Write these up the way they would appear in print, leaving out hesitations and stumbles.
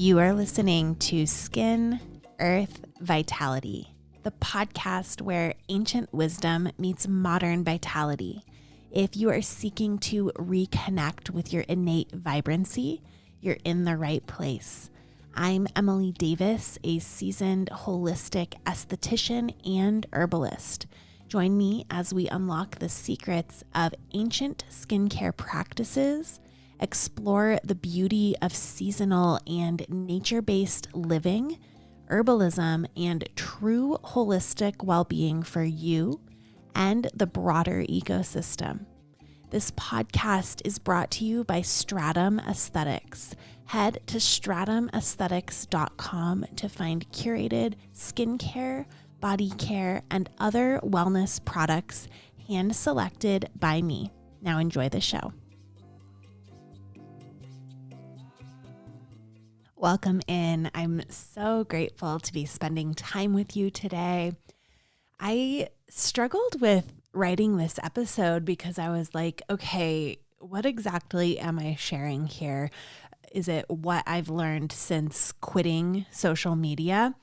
You are listening to Skin, Earth, Vitality, the podcast where ancient wisdom meets modern vitality. If you are seeking to reconnect with your innate vibrancy, you're in the right place. I'm Emily Davis, a seasoned holistic esthetician and herbalist. Join me as we unlock the secrets of ancient skincare practices, explore the beauty of seasonal and nature-based living, herbalism, and true holistic well-being for you and the broader ecosystem. This podcast is brought to you by Stratum Aesthetics. Head to stratumaesthetics.com to find curated skincare, body care, and other wellness products hand-selected by me. Now enjoy the show. Welcome in. I'm so grateful to be spending time with you today. I struggled with writing this episode because I was like, okay, what exactly am I sharing here? Is it what I've learned since quitting social media?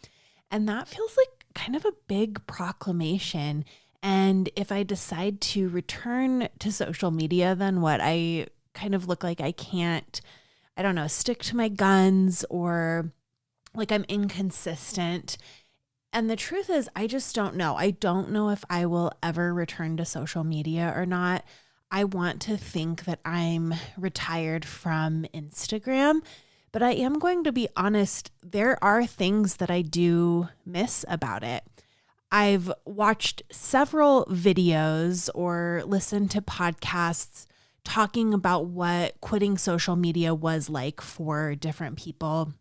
And that feels like kind of a big proclamation. And if I decide to return to social media, then what? I kind of look like I can't, stick to my guns, or like I'm inconsistent. And the truth is, I just don't know. I don't know if I will ever return to social media or not. I want to think that I'm retired from Instagram, but I am going to be honest, there are things that I do miss about it. I've watched several videos or listened to podcasts talking about what quitting social media was like for different people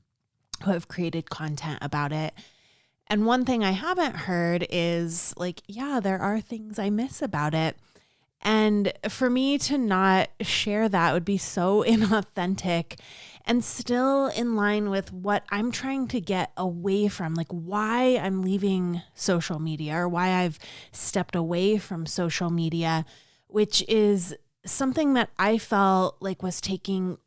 who have created content about it. And one thing I haven't heard is like, yeah, there are things I miss about it. And for me to not share that would be so inauthentic and still in line with what I'm trying to get away from, like why I'm leaving social media or why I've stepped away from social media, which is something that I felt like is taking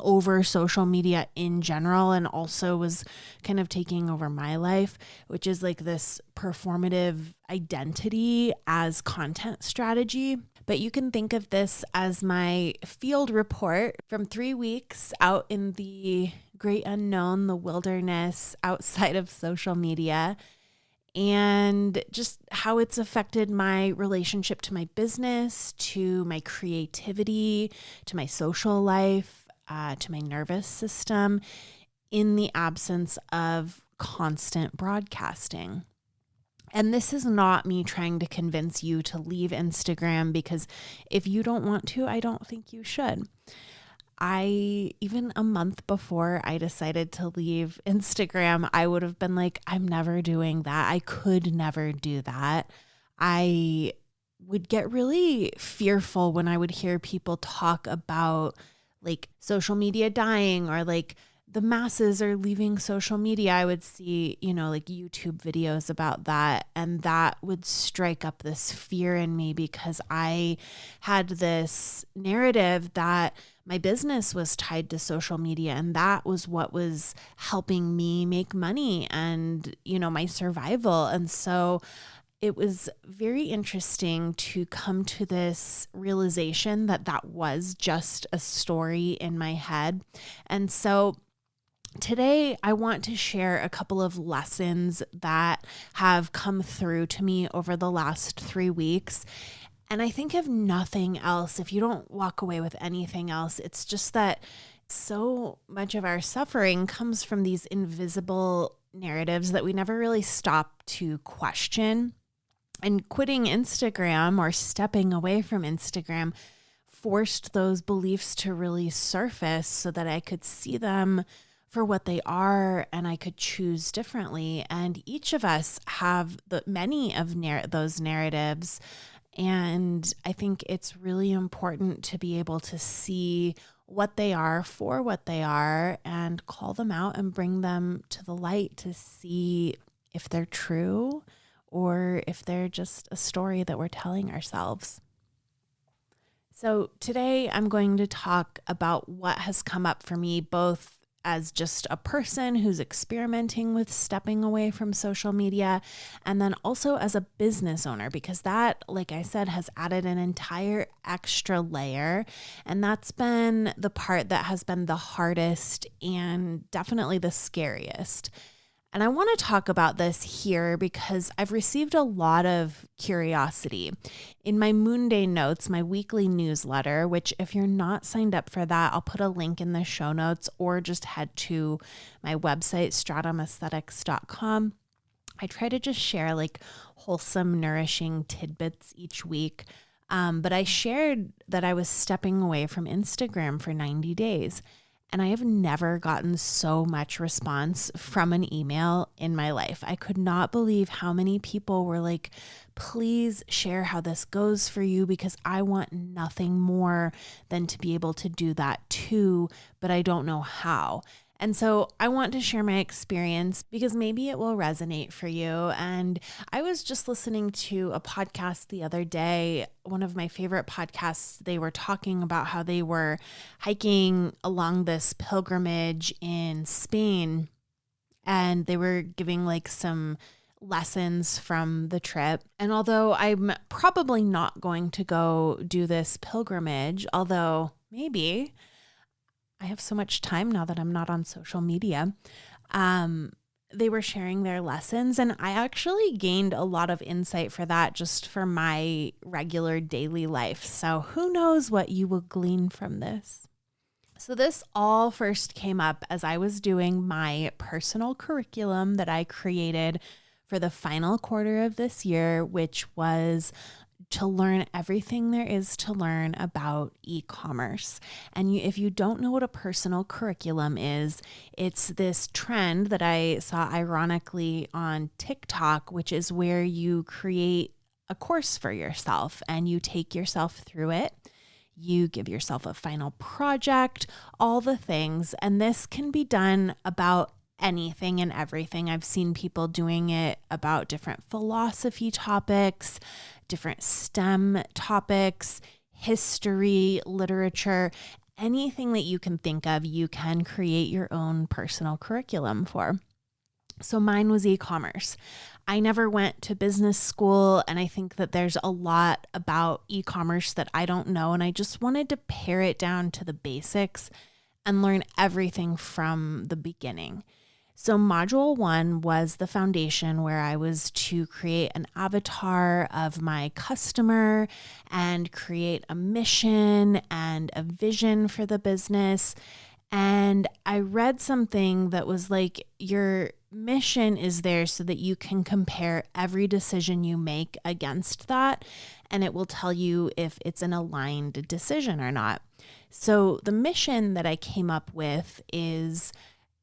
over social media in general, and also was kind of taking over my life, which is like this performative identity as content strategy. But you can think of this as my field report from 3 weeks out in the great unknown, the wilderness outside of social media, and just how it's affected my relationship to my business, to my creativity, to my social life, to my nervous system in the absence of constant broadcasting. And this is not me trying to convince you to leave Instagram, because if you don't want to, I don't think you should. Even a month before I decided to leave Instagram, I would have been like, I'm never doing that. I could never do that. I would get really fearful when I would hear people talk about like social media dying, or like the masses are leaving social media. I would see, like YouTube videos about that. And that would strike up this fear in me, because I had this narrative that my business was tied to social media, and that was what was helping me make money and, my survival. And so it was very interesting to come to this realization that that was just a story in my head. And so today, I want to share a couple of lessons that have come through to me over the last 3 weeks. And I think if nothing else, if you don't walk away with anything else, it's just that so much of our suffering comes from these invisible narratives that we never really stop to question. And quitting Instagram, or stepping away from Instagram, forced those beliefs to really surface so that I could see them for what they are, and I could choose differently. And each of us have many of those narratives. And I think it's really important to be able to see what they are for what they are, and call them out and bring them to the light to see if they're true or if they're just a story that we're telling ourselves. So today I'm going to talk about what has come up for me, both as just a person who's experimenting with stepping away from social media, and then also as a business owner, because that, like I said, has added an entire extra layer. And that's been the part that has been the hardest and definitely the scariest. And I want to talk about this here because I've received a lot of curiosity. In my Moon Day Notes, my weekly newsletter, which if you're not signed up for that, I'll put a link in the show notes, or just head to my website, stratumaesthetics.com. I try to just share like wholesome, nourishing tidbits each week. But I shared that I was stepping away from Instagram for 90 days. And I have never gotten so much response from an email in my life. I could not believe how many people were like, please share how this goes for you, because I want nothing more than to be able to do that too, but I don't know how. And so I want to share my experience because maybe it will resonate for you. And I was just listening to a podcast the other day, one of my favorite podcasts. They were talking about how they were hiking along this pilgrimage in Spain, and they were giving like some lessons from the trip. And although I'm probably not going to go do this pilgrimage, although maybe I have so much time now that I'm not on social media. They were sharing their lessons, and I actually gained a lot of insight for that just for my regular daily life. So who knows what you will glean from this. So this all first came up as I was doing my personal curriculum that I created for the final quarter of this year, which was to learn everything there is to learn about e-commerce. And if you don't know what a personal curriculum is, it's this trend that I saw ironically on TikTok, which is where you create a course for yourself and you take yourself through it. You give yourself a final project, all the things. And this can be done about anything and everything. I've seen people doing it about different philosophy topics, different STEM topics, history, literature, anything that you can think of, you can create your own personal curriculum for. So mine was e-commerce. I never went to business school, and I think that there's a lot about e-commerce that I don't know, and I just wanted to pare it down to the basics and learn everything from the beginning. So module 1 was the foundation, where I was to create an avatar of my customer and create a mission and a vision for the business. And I read something that was like, your mission is there so that you can compare every decision you make against that, and it will tell you if it's an aligned decision or not. So the mission that I came up with is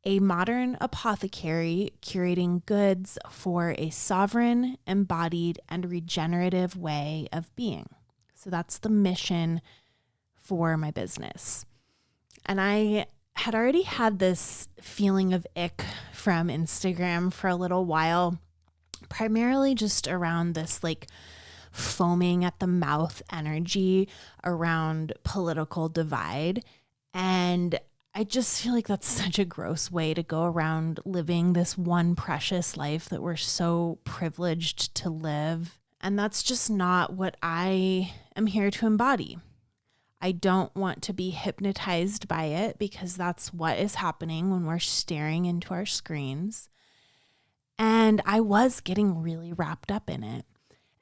a modern apothecary curating goods for a sovereign, embodied, and regenerative way of being. So that's the mission for my business. And I had already had this feeling of ick from Instagram for a little while, primarily just around this like foaming at the mouth energy around political divide. And I just feel like that's such a gross way to go around living this one precious life that we're so privileged to live. And that's just not what I am here to embody. I don't want to be hypnotized by it, because that's what is happening when we're staring into our screens. And I was getting really wrapped up in it.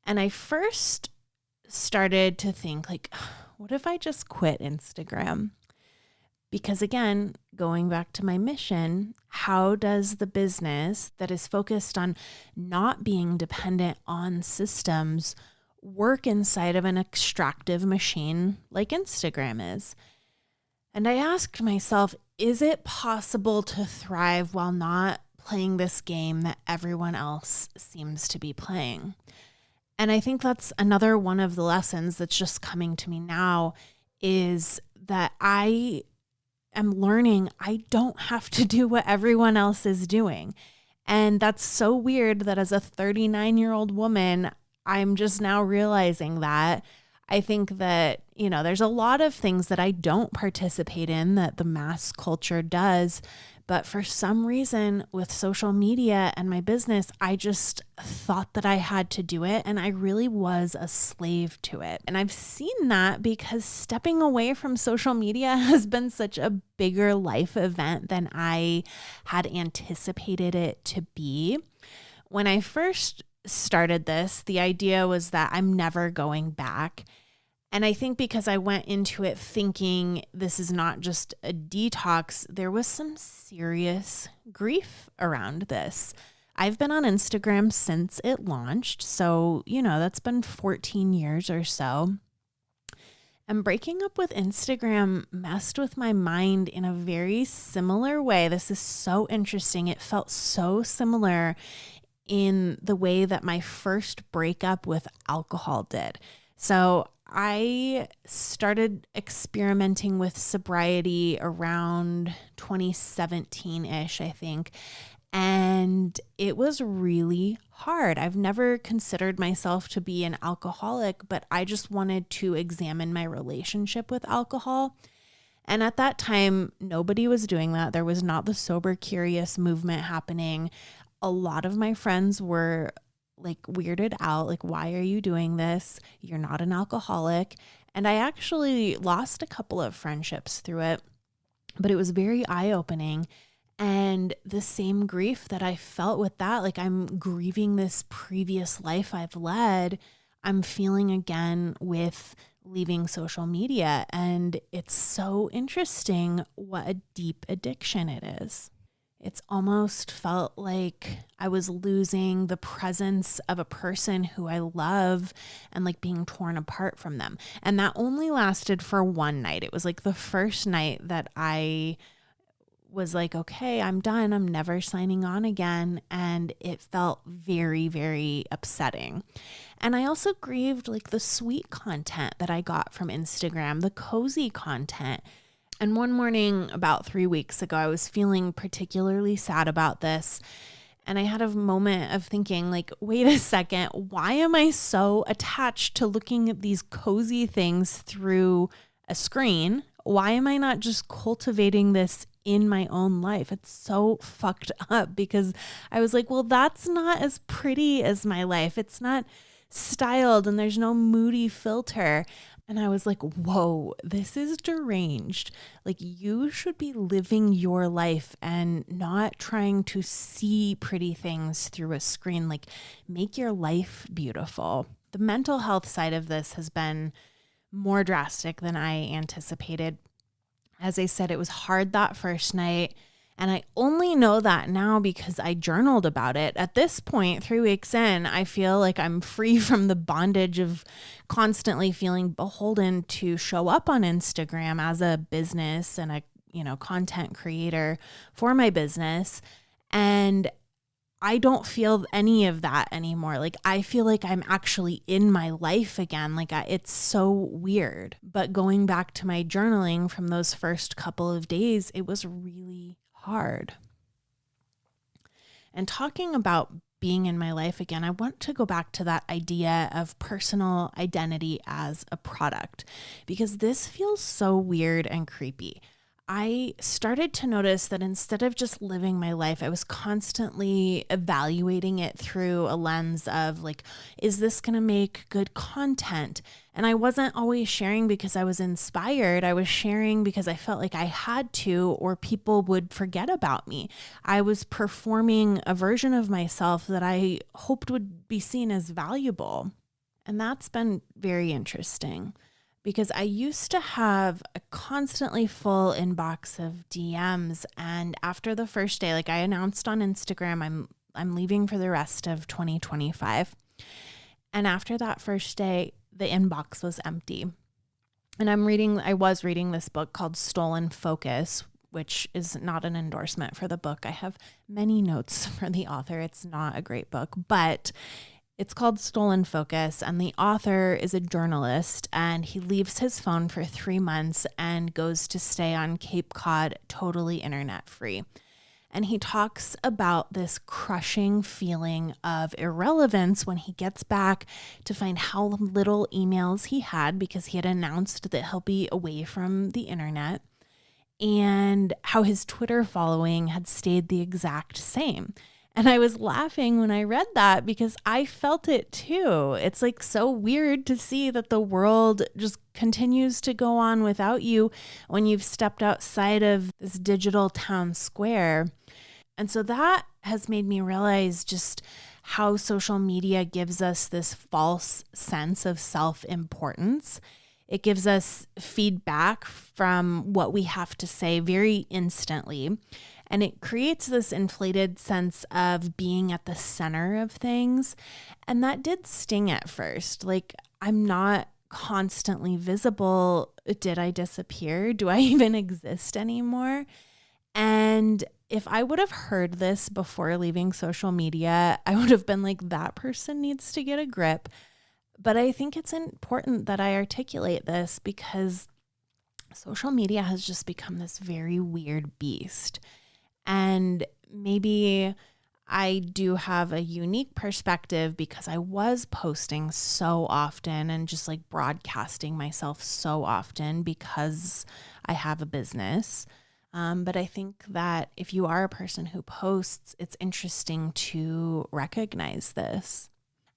And I first started to think like, what if I just quit Instagram? Because again, going back to my mission, how does the business that is focused on not being dependent on systems work inside of an extractive machine like Instagram is? And I asked myself, is it possible to thrive while not playing this game that everyone else seems to be playing? And I think that's another one of the lessons that's just coming to me now, is that I am learning I don't have to do what everyone else is doing. And that's so weird that as a 39-year-old woman, I'm just now realizing that I think that, there's a lot of things that I don't participate in that the mass culture does. But for some reason with social media and my business, I just thought that I had to do it. And I really was a slave to it. And I've seen that because stepping away from social media has been such a bigger life event than I had anticipated it to be. When I first started this, the idea was that I'm never going back. And I think because I went into it thinking this is not just a detox, there was some serious grief around this. I've been on Instagram since it launched. So, that's been 14 years or so. And breaking up with Instagram messed with my mind in a very similar way. This is so interesting. It felt so similar in the way that my first breakup with alcohol did. So I started experimenting with sobriety around 2017-ish, I think. And it was really hard. I've never considered myself to be an alcoholic, but I just wanted to examine my relationship with alcohol. And at that time, nobody was doing that. There was not the sober curious movement happening. A lot of my friends were weirded out, why are you doing this? You're not an alcoholic. And I actually lost a couple of friendships through it, but it was very eye-opening. And the same grief that I felt with that, I'm grieving this previous life I've led, I'm feeling again with leaving social media. And it's so interesting what a deep addiction it is. It's almost felt like I was losing the presence of a person who I love and being torn apart from them. And that only lasted for one night. It was the first night that I was okay, I'm done. I'm never signing on again. And it felt very, very upsetting. And I also grieved the sweet content that I got from Instagram, the cozy content. And one morning about 3 weeks ago, I was feeling particularly sad about this. And I had a moment of thinking wait a second, why am I so attached to looking at these cozy things through a screen? Why am I not just cultivating this in my own life? It's so fucked up because I was well, that's not as pretty as my life. It's not styled and there's no moody filter. And I was whoa, this is deranged. You should be living your life and not trying to see pretty things through a screen. Make your life beautiful. The mental health side of this has been more drastic than I anticipated. As I said, it was hard that first night. And I only know that now because I journaled about it. At this point, 3 weeks in, I feel like I'm free from the bondage of constantly feeling beholden to show up on Instagram as a business and a, content creator for my business. And I don't feel any of that anymore. I feel like I'm actually in my life again. It's so weird. But going back to my journaling from those first couple of days, it was really hard. And talking about being in my life again, I want to go back to that idea of personal identity as a product, because this feels so weird and creepy. I started to notice that instead of just living my life, I was constantly evaluating it through a lens of is this going to make good content? And I wasn't always sharing because I was inspired. I was sharing because I felt like I had to, or people would forget about me. I was performing a version of myself that I hoped would be seen as valuable. And that's been very interesting. Because I used to have a constantly full inbox of DMs. And after the first day, I announced on Instagram, I'm leaving for the rest of 2025. And after that first day, the inbox was empty. And I was reading this book called Stolen Focus, which is not an endorsement for the book. I have many notes for the author. It's not a great book, but it's called Stolen Focus, and the author is a journalist, and he leaves his phone for 3 months and goes to stay on Cape Cod totally internet free. And he talks about this crushing feeling of irrelevance when he gets back to find how little emails he had because he had announced that he'll be away from the internet, and how his Twitter following had stayed the exact same. And I was laughing when I read that because I felt it too. It's like so weird to see that the world just continues to go on without you when you've stepped outside of this digital town square. And so that has made me realize just how social media gives us this false sense of self-importance. It gives us feedback from what we have to say very instantly. And it creates this inflated sense of being at the center of things. And that did sting at first. Like, I'm not constantly visible. Did I disappear? Do I even exist anymore? And if I would have heard this before leaving social media, I would have been like, that person needs to get a grip. But I think it's important that I articulate this because social media has just become this very weird beast. And maybe I do have a unique perspective because I was posting so often and just like broadcasting myself so often because I have a business. But I think that if you are a person who posts, it's interesting to recognize this.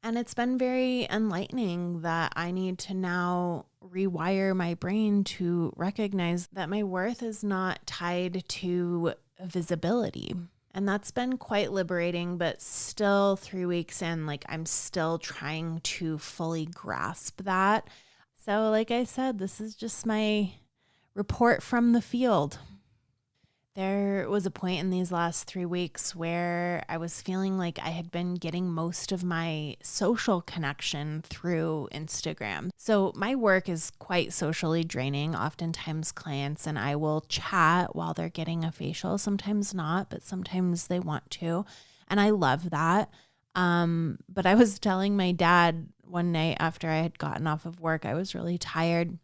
And it's been very enlightening that I need to now rewire my brain to recognize that my worth is not tied to visibility. And that's been quite liberating, but still 3 weeks in, like I'm still trying to fully grasp that. So like I said, this is just my report from the field. There was a point in these last 3 weeks where I was feeling like I had been getting most of my social connection through Instagram. So my work is quite socially draining. Oftentimes clients and I will chat while they're getting a facial, sometimes not, but sometimes they want to. And I love that. But I was telling my dad one night after I had gotten off of work, I was really tired.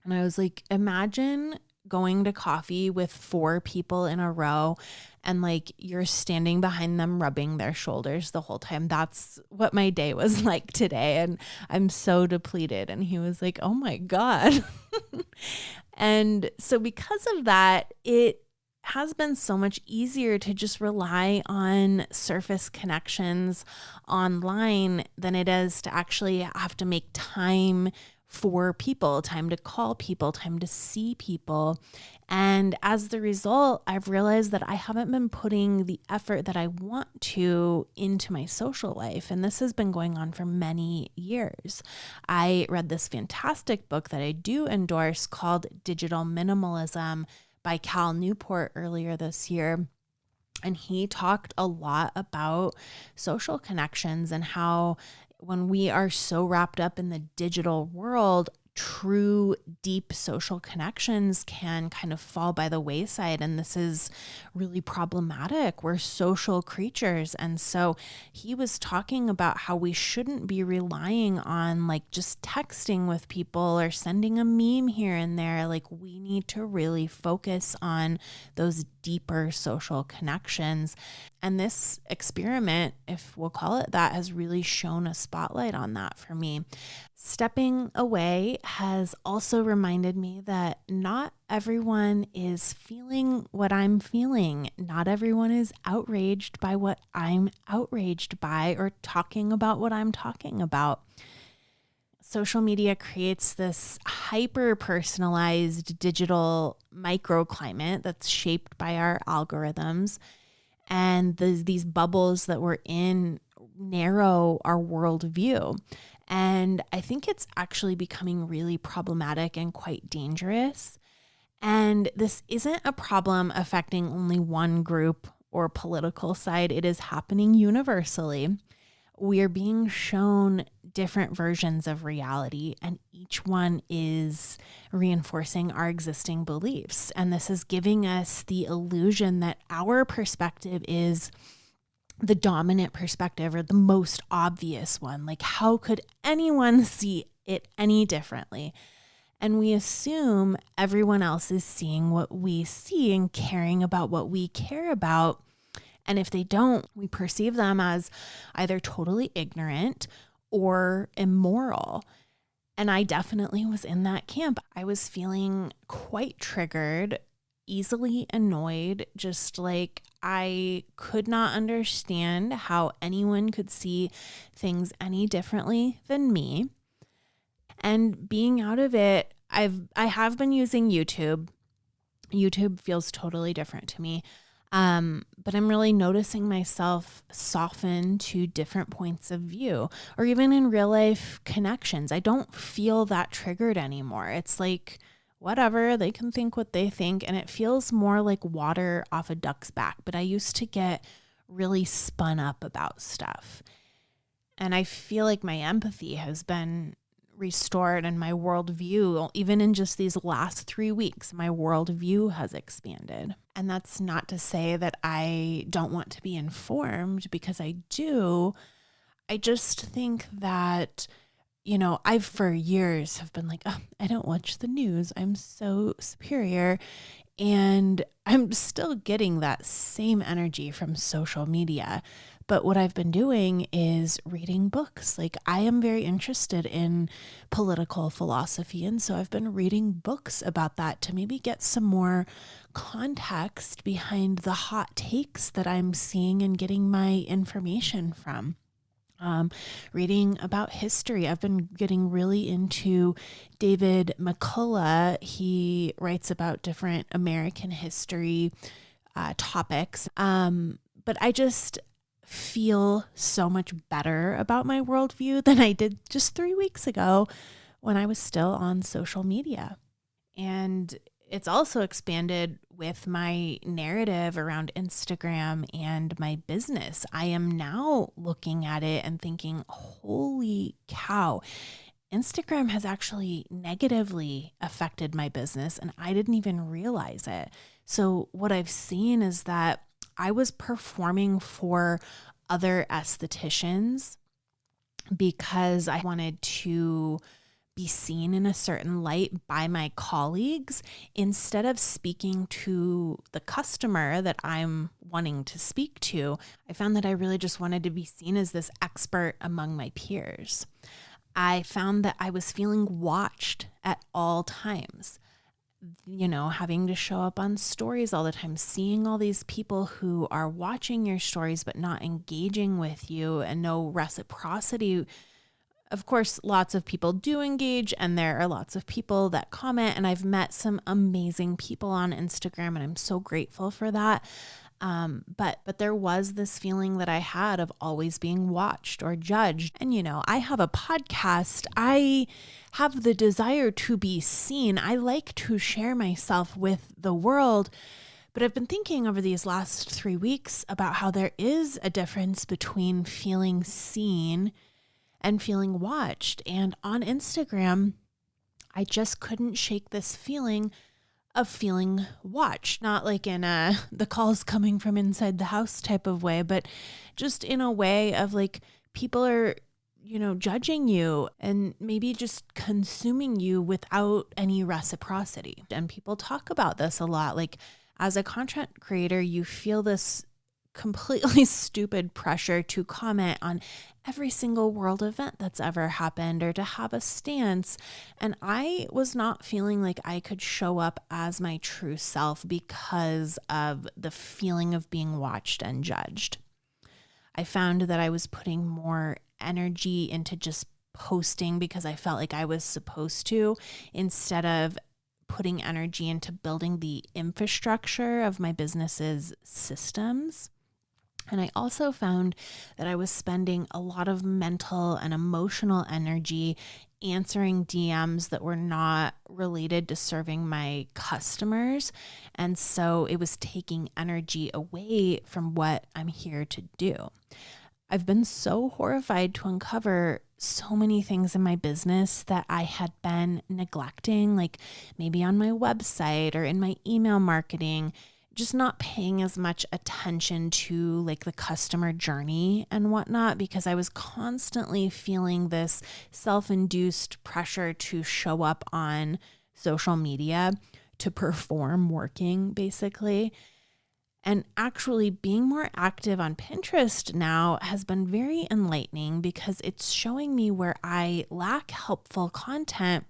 And I was like, imagine going to coffee with 4 people in a row and like you're standing behind them rubbing their shoulders the whole time. That's what my day was like today. And I'm so depleted. And he was like, oh my God. And so because of that, it has been so much easier to just rely on surface connections online than it is to actually have to make time for people, time to call people, time to see people. And as the result, I've realized that I haven't been putting the effort that I want to into my social life. And this has been going on for many years. I read this fantastic book that I do endorse called Digital Minimalism by Cal Newport earlier this year. And he talked a lot about social connections and how when we are so wrapped up in the digital world, true, deep social connections can kind of fall by the wayside. And this is really problematic. We're social creatures. And so he was talking about how we shouldn't be relying on like just texting with people or sending a meme here and there. Like we need to really focus on those deeper social connections. And this experiment, if we'll call it that, has really shone a spotlight on that for me. Stepping away has also reminded me that not everyone is feeling what I'm feeling. Not everyone is outraged by what I'm outraged by or talking about what I'm talking about. Social media creates this hyper-personalized digital microclimate that's shaped by our algorithms. And these bubbles that we're in narrow our worldview. And I think it's actually becoming really problematic and quite dangerous. And this isn't a problem affecting only one group or political side. It is happening universally. We are being shown different versions of reality, and each one is reinforcing our existing beliefs. And this is giving us the illusion that our perspective is the dominant perspective or the most obvious one. Like, how could anyone see it any differently? And we assume everyone else is seeing what we see and caring about what we care about. And if they don't, we perceive them as either totally ignorant or immoral. And I definitely was in that camp. I was feeling quite triggered, easily annoyed, just like I could not understand how anyone could see things any differently than me. And being out of it, I have been using YouTube. YouTube feels totally different to me. But I'm really noticing myself soften to different points of view, or even in real life connections. I don't feel that triggered anymore. It's like, whatever, they can think what they think. And it feels more like water off a duck's back. But I used to get really spun up about stuff. And I feel like my empathy has been restored and my worldview, even in just these last 3 weeks, my worldview has expanded. And that's not to say that I don't want to be informed, because I do. I just think that, I've for years have been like, oh, I don't watch the news. I'm so superior. And I'm still getting that same energy from social media. But what I've been doing is reading books. Like, I am very interested in political philosophy. And so I've been reading books about that to maybe get some more context behind the hot takes that I'm seeing and getting my information from. Reading about history. I've been getting really into David McCullough. He writes about different American history topics. But I just feel so much better about my worldview than I did just 3 weeks ago when I was still on social media. And it's also expanded with my narrative around Instagram and my business. I am now looking at it and thinking, holy cow, Instagram has actually negatively affected my business and I didn't even realize it. So what I've seen is that I was performing for other estheticians because I wanted to be seen in a certain light by my colleagues instead of speaking to the customer that I'm wanting to speak to. I found that I really just wanted to be seen as this expert among my peers. I found that I was feeling watched at all times. Having to show up on stories all the time, seeing all these people who are watching your stories but not engaging with you and no reciprocity. Of course, lots of people do engage and there are lots of people that comment, and I've met some amazing people on Instagram and I'm so grateful for that. But there was this feeling that I had of always being watched or judged. And, I have a podcast. I have the desire to be seen. I like to share myself with the world. But I've been thinking over these last 3 weeks about how there is a difference between feeling seen and feeling watched. And on Instagram, I just couldn't shake this feeling of feeling watched, not like in the calls coming from inside the house type of way, but just in a way of like people are, judging you and maybe just consuming you without any reciprocity. And people talk about this a lot. Like, as a content creator, you feel this completely stupid pressure to comment on every single world event that's ever happened or to have a stance. And I was not feeling like I could show up as my true self because of the feeling of being watched and judged. I found that I was putting more energy into just posting because I felt like I was supposed to, instead of putting energy into building the infrastructure of my business's systems. And I also found that I was spending a lot of mental and emotional energy answering DMs that were not related to serving my customers. And so it was taking energy away from what I'm here to do. I've been so horrified to uncover so many things in my business that I had been neglecting, like maybe on my website or in my email marketing, just not paying as much attention to like the customer journey and whatnot, because I was constantly feeling this self-induced pressure to show up on social media, to perform working basically. And actually being more active on Pinterest now has been very enlightening, because it's showing me where I lack helpful content.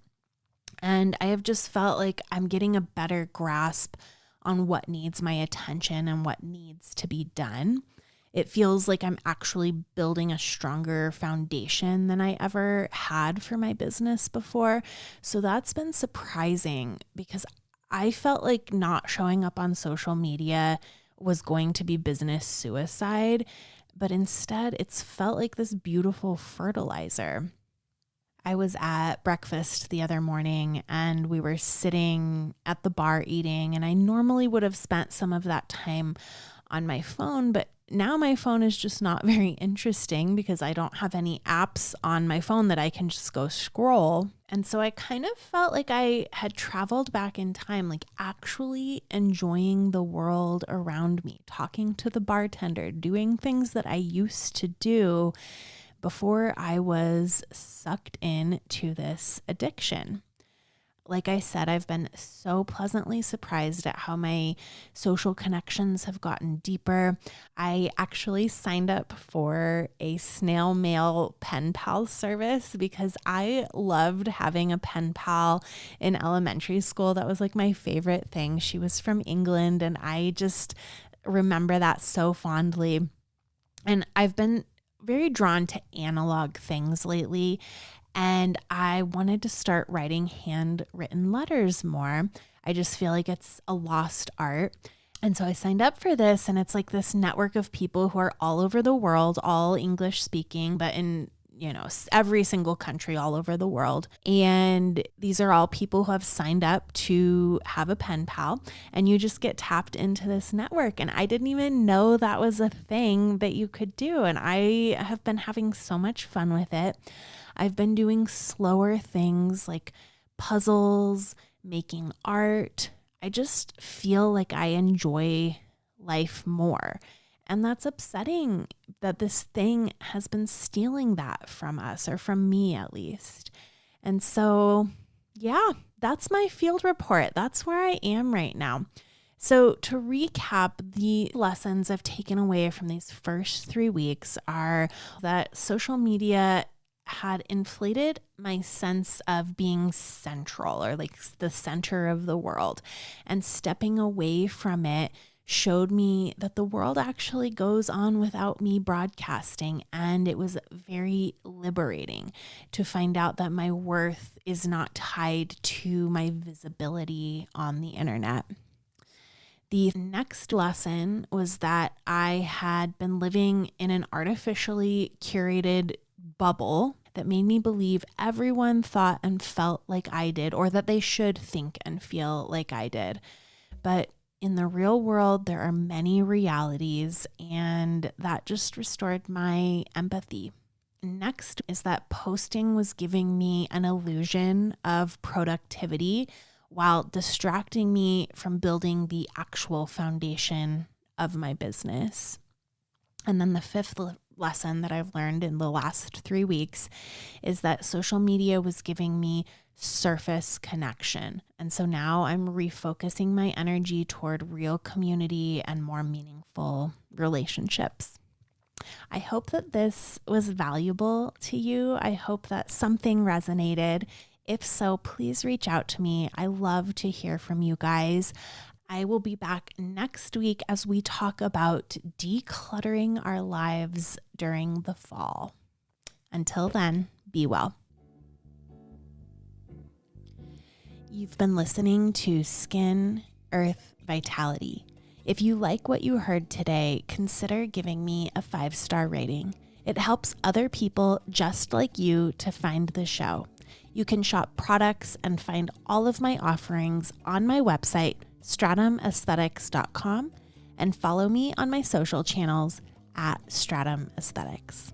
And I have just felt like I'm getting a better grasp on what needs my attention and what needs to be done. It feels like I'm actually building a stronger foundation than I ever had for my business before. So that's been surprising, because I felt like not showing up on social media was going to be business suicide, but instead it's felt like this beautiful fertilizer. I was at breakfast the other morning and we were sitting at the bar eating, and I normally would have spent some of that time on my phone, but now my phone is just not very interesting because I don't have any apps on my phone that I can just go scroll. And so I kind of felt like I had traveled back in time, like actually enjoying the world around me, talking to the bartender, doing things that I used to do before I was sucked into this addiction. Like I said, I've been so pleasantly surprised at how my social connections have gotten deeper. I actually signed up for a snail mail pen pal service because I loved having a pen pal in elementary school. That was like my favorite thing. She was from England, and I just remember that so fondly. And I've been very drawn to analog things lately, and I wanted to start writing handwritten letters more. I just feel like it's a lost art. And so I signed up for this, and it's like this network of people who are all over the world, all English speaking, but in, every single country all over the world. And these are all people who have signed up to have a pen pal, and you just get tapped into this network. And I didn't even know that was a thing that you could do. And I have been having so much fun with it. I've been doing slower things like puzzles, making art. I just feel like I enjoy life more. And that's upsetting that this thing has been stealing that from us, or from me at least. And so, yeah, that's my field report. That's where I am right now. So to recap, the lessons I've taken away from these first 3 weeks are that social media had inflated my sense of being central, or like the center of the world, and stepping away from it showed me that the world actually goes on without me broadcasting. And it was very liberating to find out that my worth is not tied to my visibility on the internet. The next lesson was that I had been living in an artificially curated bubble that made me believe everyone thought and felt like I did, or that they should think and feel like I did. But in the real world, there are many realities, and that just restored my empathy. Next is that posting was giving me an illusion of productivity while distracting me from building the actual foundation of my business. And then the fifth lesson that I've learned in the last 3 weeks is that social media was giving me surface connection. And so now I'm refocusing my energy toward real community and more meaningful relationships. I hope that this was valuable to you. I hope that something resonated. If so, please reach out to me. I love to hear from you guys. I will be back next week as we talk about decluttering our lives during the fall. Until then, be well. You've been listening to Skin, Earth, Vitality. If you like what you heard today, consider giving me a 5-star rating. It helps other people just like you to find the show. You can shop products and find all of my offerings on my website, stratumaesthetics.com, and follow me on my social channels at Stratum Aesthetics.